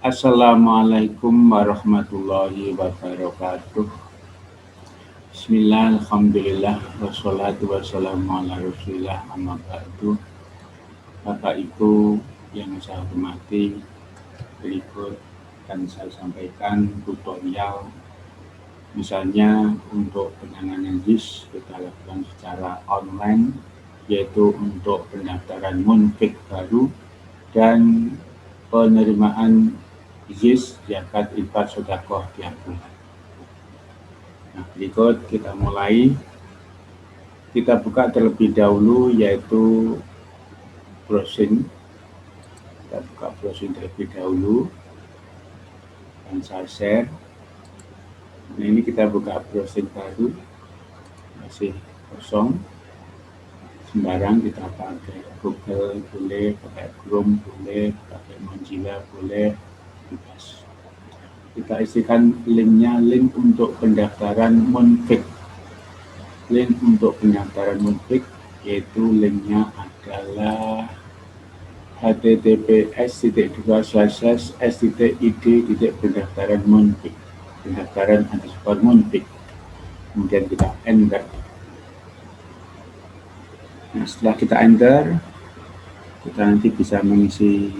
Assalamualaikum warahmatullahi wabarakatuh. Bismillah, alhamdulillah, wassalatu wassalamu ala rasulillah, amma ba'du. Bapak Ibu yang saya hormati, berikut akan saya sampaikan tutorial. Misalnya untuk penanganan JIS kita lakukan secara online, yaitu untuk pendaftaran munfik baru dan penerimaan JIS zakat infak sedekah tiap bulan. Nah, berikut kita mulai. Kita buka terlebih dahulu yaitu browsing. Kita buka browsing terlebih dahulu dan saya share. Nah, ini kita buka browsing baru, masih kosong. Sembarang kita pakai Google boleh, pakai Chrome boleh, pakai Mozilla boleh, bebas. Kita isikan linknya, link untuk pendaftaran munfik. Link untuk pendaftaran munfik yaitu linknya adalah https://s.id.pendaftaran munfik, pendaftaran_munfik. Kemudian kita enter. Nah, setelah kita enter, kita nanti bisa mengisi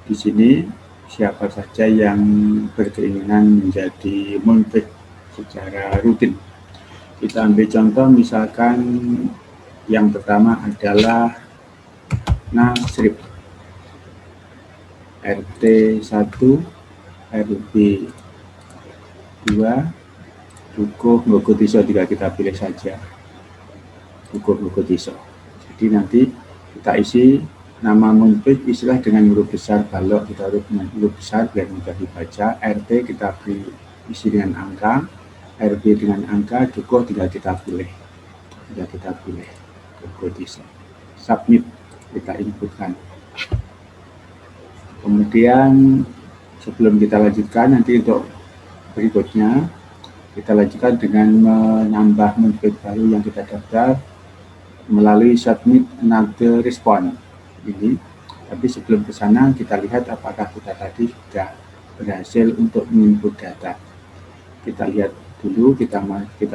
di sini siapa saja yang berkeinginan menjadi munfik secara rutin. Kita ambil contoh, misalkan yang pertama adalah Nasrib, RT 1, RB 2, Dukuh Ngogodiso, kita pilih saja Dukuh Ngogodiso. Jadi nanti kita isi nama munfik, istilah dengan huruf besar, balok kita huruf dengan huruf besar biar mudah dibaca. RT kita beri isi dengan angka, RB dengan angka, Dukuh tinggal kita pilih. Ngogodiso. Submit, kita inputkan. Kemudian sebelum kita lanjutkan, nanti untuk berikutnya kita lanjutkan dengan menambah munfik baru yang kita daftar melalui submit another response ini. Tapi sebelum ke sana kita lihat apakah kita tadi sudah berhasil untuk menginput data. Kita lihat dulu, kita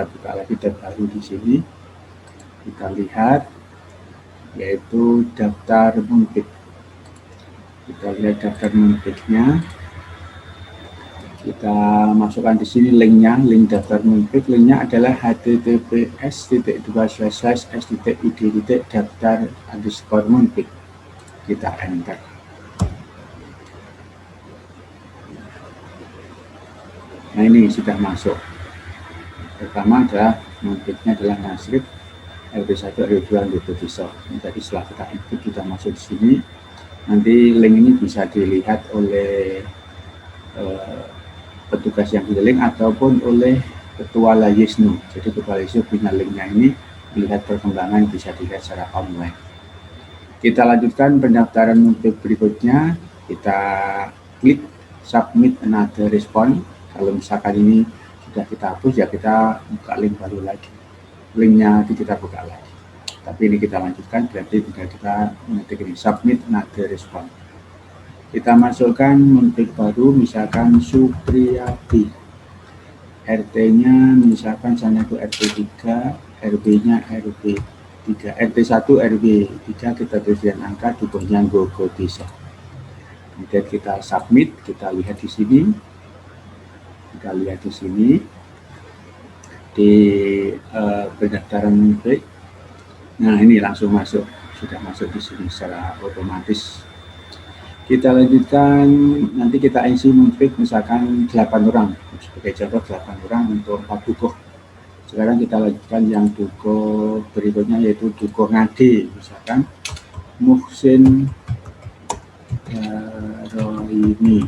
buka lagi tab baru di sini. Kita lihat yaitu daftar munfik. Kita lihat daftar munfiknya. Kita masukkan di sini linknya, link daftar munfik. Linknya adalah https://s.id.daftar_munfik. Kita enter. Nah, ini sudah masuk. Pertama adalah munfiknya adalah Nasrib, RT 1, RT 2, Ngogodiso. Jadi setelah kita input sudah masuk di sini. Nanti link ini bisa dilihat oleh petugas yang di link ataupun oleh ketua Layisnu. Jadi ketua Layisnu punya linknya ini, melihat perkembangan bisa dilihat secara online. Kita lanjutkan pendaftaran munfik berikutnya. Kita klik submit another response. Kalau misalkan ini sudah kita hapus, ya kita buka link baru lagi. Linknya nanti kita buka lagi. Tapi ini kita lanjutkan, berarti tinggal kita mengetik ini submit another response. Kita masukkan munfik baru, misalkan Supriyati. RT-nya misalkan sana itu RT 3, RB-nya RB 3, RT 1, RB 3 kita tulis dengan angka, Dukuhnya Ngogodiso. Kemudian kita submit, kita lihat di sini. Di pendaftaran munfik. Nah, ini langsung masuk, sudah masuk di sini secara otomatis. Kita lanjutkan, nanti kita isi munfik misalkan 8 orang, sebagai contoh 8 orang untuk 4 dukuh. Sekarang kita lanjutkan yang dukuh berikutnya yaitu Dukuh Ngade, misalkan Muhsin Daroini.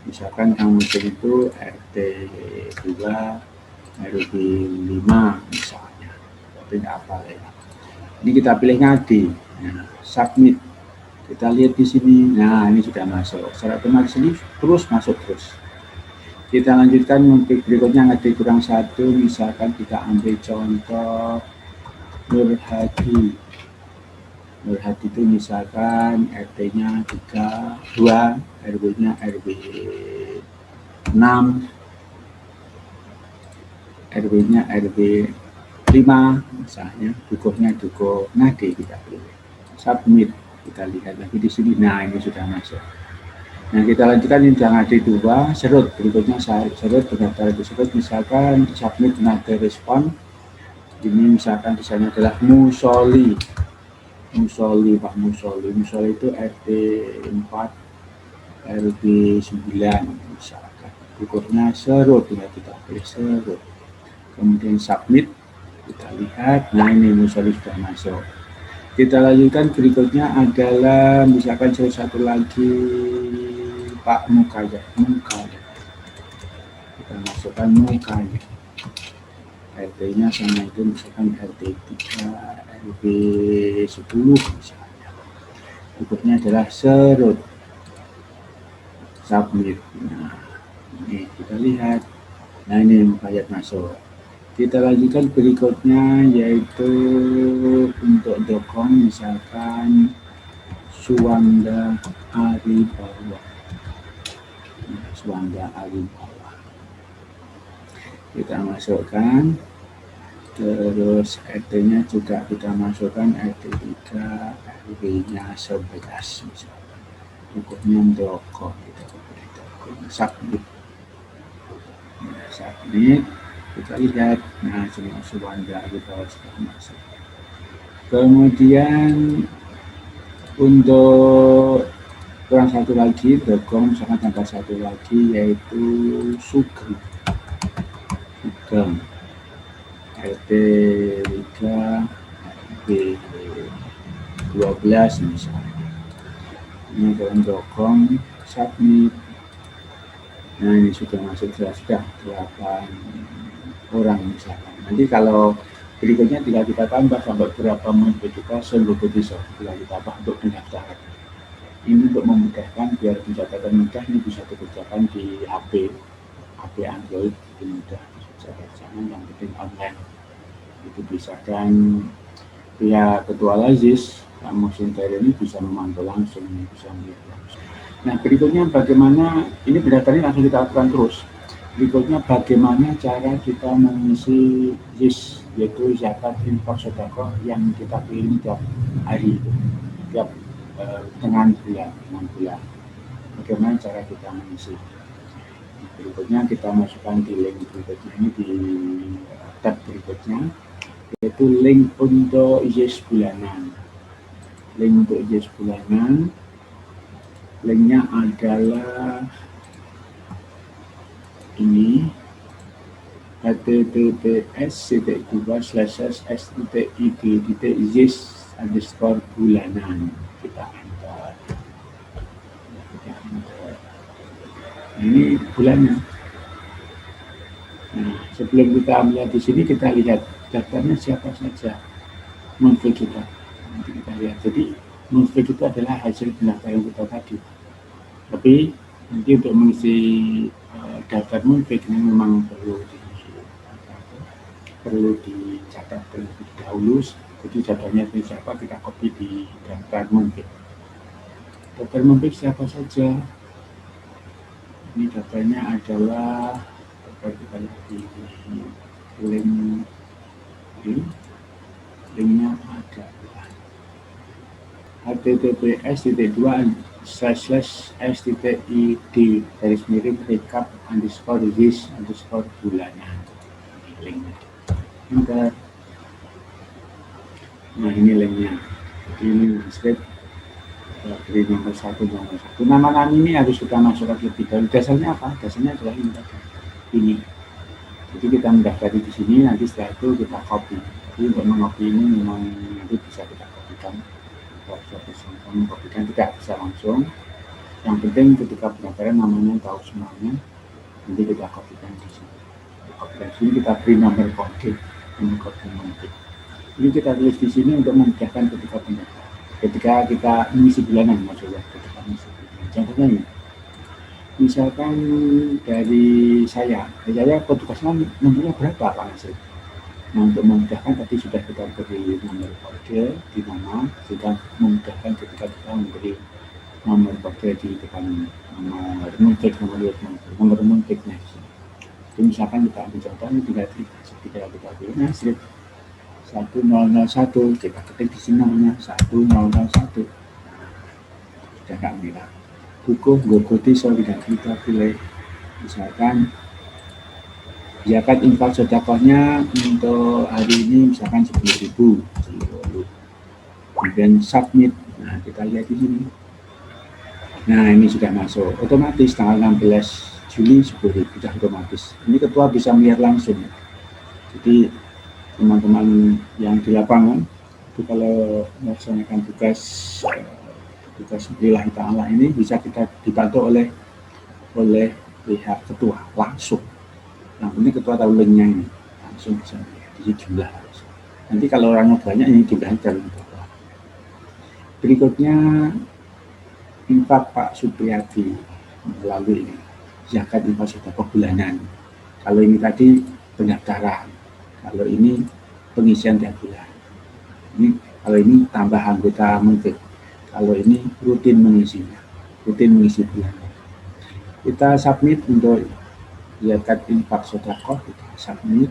Misalkan yang Muhsin itu RT 2, RB 5 misalnya, tapi nggak apa ya. Ini kita pilih Ngade, nah, submit. Kita lihat di sini, nah ini sudah masuk. Secara otomatis ini terus masuk terus. Kita lanjutkan munfik berikutnya Ngade kurang 1, misalkan kita ambil contoh Nur Hadi. Nurhat itu misalkan RT-nya 2, RW-nya RW 6, RW-nya RW 5 misalnya, dukuhnya dukuh Nade kita pilih. Submit, kita lihat lagi di sini. Nah, ini sudah masuk. Nah, kita lanjutkan yang ada 2, serut. Berikutnya serut pendaftaran tersebut, misalkan submit nada respon. Ini misalkan misalnya adalah Musoli. Musoli, Pak Musoli. Musoli itu RT 4, RB 9 misalkan. Berikutnya serut, kita pilih serut. Kemudian submit, kita lihat. Nah, ini Musoli sudah masuk. Kita lanjutkan, berikutnya adalah misalkan satu lagi Pak Mukaya. Kita masukkan Mukaya. RT-nya sama itu misalkan RT 3, RB 10 misalnya. Berikutnya adalah serut. Submit. Nah, ini kita lihat. Nah, ini Mukaya masuk. Kita lanjutkan berikutnya, yaitu untuk dokong misalkan Suwanda Aribawa. Suwanda Aribawa. Kita masukkan, terus RT-nya juga kita masukkan RT 3, RW-nya 11 misalkan. Berikutnya dokong, kita pilih dokong. Submit. Submit. Kita lihat, nah semua Suwanda Aribawa sudah masuk. Kemudian untuk kurang satu lagi, dokong misalkan tambah satu lagi, yaitu Sugeng. RT 3, RT 12 misalnya. Ini dalam dokong, submit. Nah, ini sudah masuk, sudah 8 orang misalkan. Nanti kalau berikutnya tinggal kita tambah sampai berapa menit kita seluruh bisa tinggal ditambah untuk pendaftaran. Ini untuk memudahkan biar pencatatan mudah, ini bisa dikerjakan di HP Android, itu mudah bisa jangan yang penting online. Itu bisa, dan pihak Ketua Lazis Pak Muhsin Khair ini bisa memantau langsung, bisa melihat langsung. Nah, berikutnya bagaimana ini pendaftaran langsung kita lakukan terus. Berikutnya bagaimana cara kita mengisi YIS, yaitu zakat infak sedekah yang kita pilih tiap hari, tiap dengan bulan. Bagaimana cara kita mengisi? Berikutnya kita masukkan di link berikutnya, ini di tab berikutnya, yaitu link untuk YIS bulanan. Link untuk YIS bulanan, linknya adalah ini, https://s.id.yis_bulanan. Kita enter. Ini bulannya. Nah, sebelum kita melihat di sini, kita lihat daftarnya siapa saja munfik kita. Nanti kita lihat. Jadi munfik itu adalah hasil pendaftaran kita tadi. Tapi nanti untuk mengisi daftar munfik ini memang perlu dicatat terlebih dahulu. Jadi daftarnya siapa, kita copy di daftar munfik. Daftar munfik siapa saja? Ini daftarnya adalah, kita lihat di link ini, linknya adalah https://s.id_recap_yis_bulanan. Linknya. Enter. Nah, ini linknya. Jadi ini script dari nomor 1. Nama ini harus kita masukkan lebih dahulu. Dasarnya apa? Dasarnya adalah ini tadi. Ini. Jadi kita mendaftar di sini, nanti setelah itu kita copy. Jadi untuk mengcopy ini memang nanti bisa kita kopikan. Kopikan tidak bisa langsung. Yang penting ketika pendaftaran namanya tahu semuanya. Nanti kita kopikan di sini. Kopikan di sini, kita beri nomor kode. Ini kita tulis di sini untuk memudahkan ketika pendaftaran. Ketika kita mengisi bulanan, maksudnya ketika mengisi bulanan. Contohnya ini, misalkan dari saya petugasnya nomornya berapa Pak Nasir? Nah, untuk memudahkan tadi sudah kita beri nomor kode di nama, sudah memudahkan ketika kita memberi nomor kode di depan nomor multik, nomor multiknya. Jadi misalkan kita ambil contoh ini tinggal kita pilih nah, strip 1001 kita ketik di sini namanya 1001 sudah nggak merah buku Gogoti tidak kita pilih misalkan zakat infak sedekahnya untuk hari ini misalkan 10.000 kemudian submit. Nah kita lihat di sini, nah ini sudah masuk otomatis tanggal 16 Juli 10.000 sudah otomatis. Ini ketua bisa melihat langsung, jadi teman-teman yang di lapangan itu kalau melaksanakan tugas lillahi ta'ala ini bisa kita dibantu oleh pihak ketua langsung. Nah ini ketua tahu linknya ini langsung bisa di jumlah. Nanti kalau orangnya banyak ini jumlahnya jalan ketua. Berikutnya infak Pak Supriyadi melalui ini zakat infak sedekah bulanan. Kalau ini tadi pendaftaran, kalau ini pengisian tiap bulan. Ini kalau ini tambah anggota menteri. Kalau ini rutin mengisi bulanan. Kita submit untuk zakat infak sedekah, kita submit.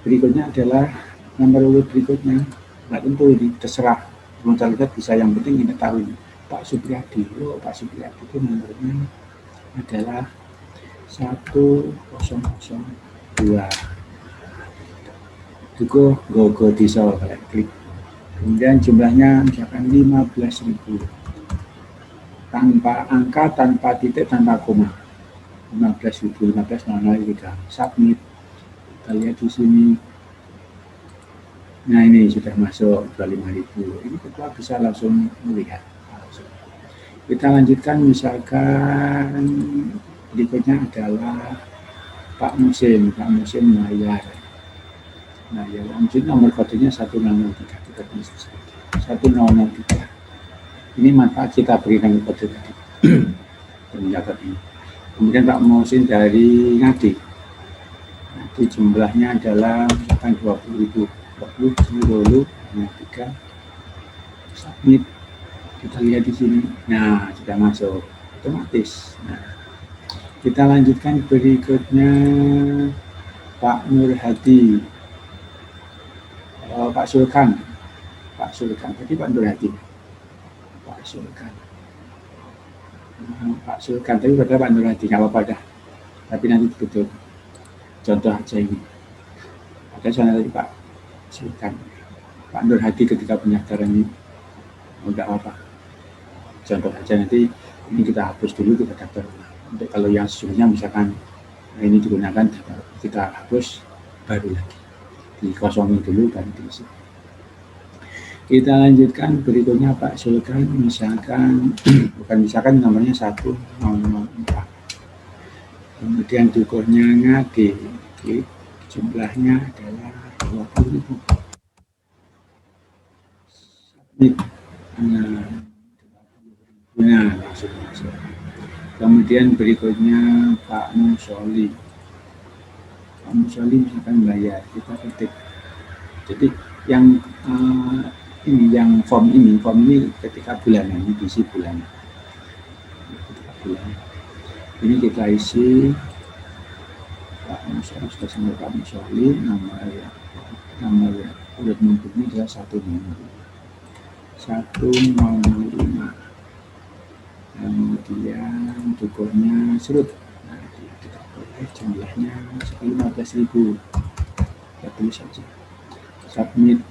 Berikutnya adalah nomor urut berikutnya. Nah tentu ini terserah teman-teman bisa, yang penting kita tahu ini Pak Supriyadi. Pak Supriyadi itu nomornya adalah 1002. Itu Gogo Desa, klik. Kemudian jumlahnya misalkan 15.000. Tanpa angka, tanpa titik, tanpa koma. 15.000, 15.003. Submit. Kita lihat di sini. Nah ini sudah masuk 25.000. Ini ketua bisa langsung melihat. Kita lanjutkan misalkan berikutnya adalah Pak Musim bayar. Nah ya lanjut nomor kodenya 1003. Kita tulis 1003. Ini manfaat kita berikan kode tadi. Mencatat ini. Kemudian Pak Musin dari Ngadi. Nanti jumlahnya adalah misalkan 20.000. 20 dulu, nah 3 submit. Kita lihat di sini. Nah, sudah masuk otomatis. Nah, kita lanjutkan berikutnya Pak Nur Hadi. Pak Sulkan. Tadi Pak Nur Hadi. Pak Sulkan. Tapi pada Pak Nur Hadi nggak apa-apa dah. Tapi nanti betul contoh aja ini. Ada sana tadi Pak Sulkan. Pak Nur Hadi ketika pendaftaran ini enggak apa-apa. Contoh aja, nanti ini kita hapus dulu, kita daftar. Untuk kalau yang sesungguhnya misalkan ini digunakan, kita hapus baru lagi. Dikosongi dulu baru diisi. Kita lanjutkan berikutnya Pak Sulkan, misalkan nomornya 1004. Kemudian dukurnya Ngadi, jumlahnya adalah 20.000. Nah, masuk. Kemudian berikutnya Pak Musoli. Misalkan bayar, kita ketik. Jadi yang yang form ini ketika bulanan, ini diisi bulanan. Ini kita isi Pak Musoli, sudah sampai Pak Musoli, nomor urut multiknya adalah 105. Kemudian dukurnya surut. Nah, kita boleh jumlahnya 15.000. Kita tulis saja. Submit.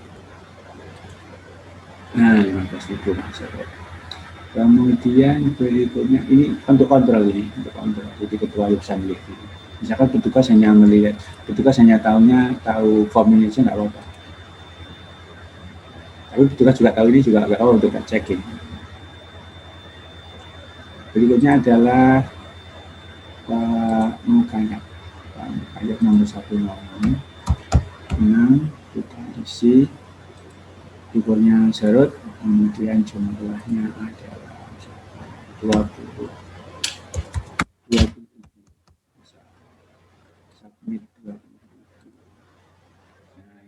Nah, 15.000 masuk. Kemudian berikutnya ini untuk kontrol ini, Jadi ketua bisa melihat ini. Misalkan petugas hanya tahu form ini saja nggak apa-apa. Tapi petugas juga tahu ini juga nggak apa-apa untuk checking. Berikutnya adalah Pak Mukayat nomor 106. Kita isi dukurnya surut, kemudian jumlahnya adalah 20. Submit 20. Nah,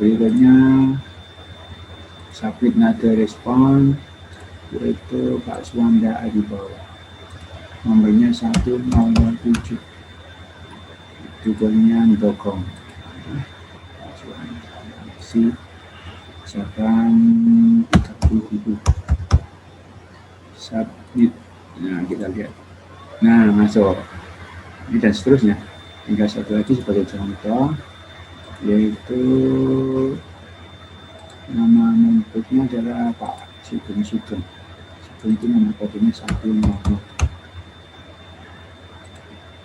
berikutnya submit nada respon, yaitu Pak Suwanda di bawah, nomornya 1007, tujuannya Dogong. Si misalkan 30.000 submit. Nah, kita lihat. Nah, masuk. Ini dan seterusnya. Tinggal satu lagi sebagai contoh, yaitu nama nomornya adalah Pak Sugeng. Sugeng itu nama kodenya 100.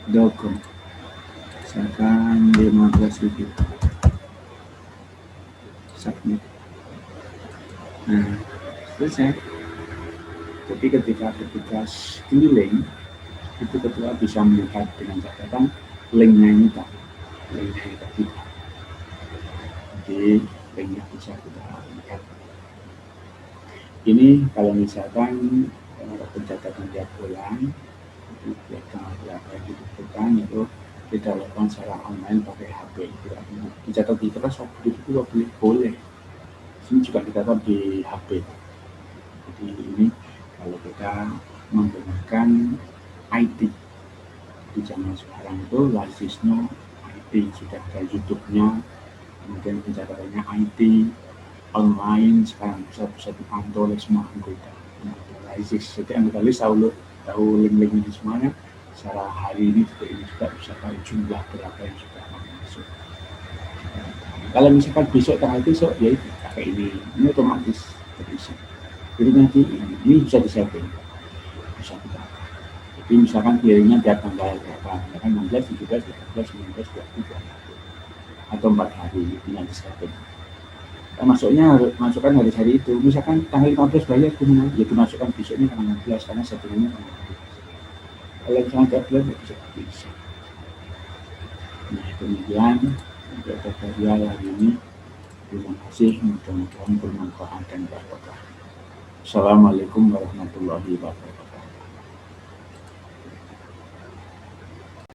Dogong. Misalkan 15.000. Submit. Nah, selesai. Jadi ketika keliling itu ketua bisa melihat dengan catatan linknya ini tadi. Jadi linknya bisa kita lihat. Ini kalau misalkan pencatatan tiap bulan itu tiap tanggal berapa yang dibutuhkan itu kita lakukan secara online pakai HP. Dicatat di kertas waktu itu boleh. Ini juga dicatat di HP. Jadi ini kalau kita menggunakan IT di zaman sekarang itu basisnya IT, sudah ada YouTube-nya, kemudian pencatatannya IT online sekarang bisa dipantau oleh semua anggota. Jadi anggota list tahu link-link ini semuanya. Secara hari ini juga bisa tahu jumlah berapa yang sudah masuk. Kalau misalkan besok tanggal besok ya itu pakai ini otomatis terisi. Jadi nanti ini bisa di-saving, bisa kita. Jadi misalkan clearingnya tiap tanggal berapa, misalkan 16, 17, 18, 19, 20, atau 4 hari tinggal di-saving. Masukkan hari itu, misalkan tanggal 15 bayar gimana? Ya dimasukkan besoknya tanggal 16 karena settingannya tanggal 15. Kalau misalkan tiap bulan ya bisa. Nah, kemudian untuk tutorial hari ini, terima kasih, mudah-mudahan bermanfaat dan barokah. Assalamualaikum warahmatullahi wabarakatuh.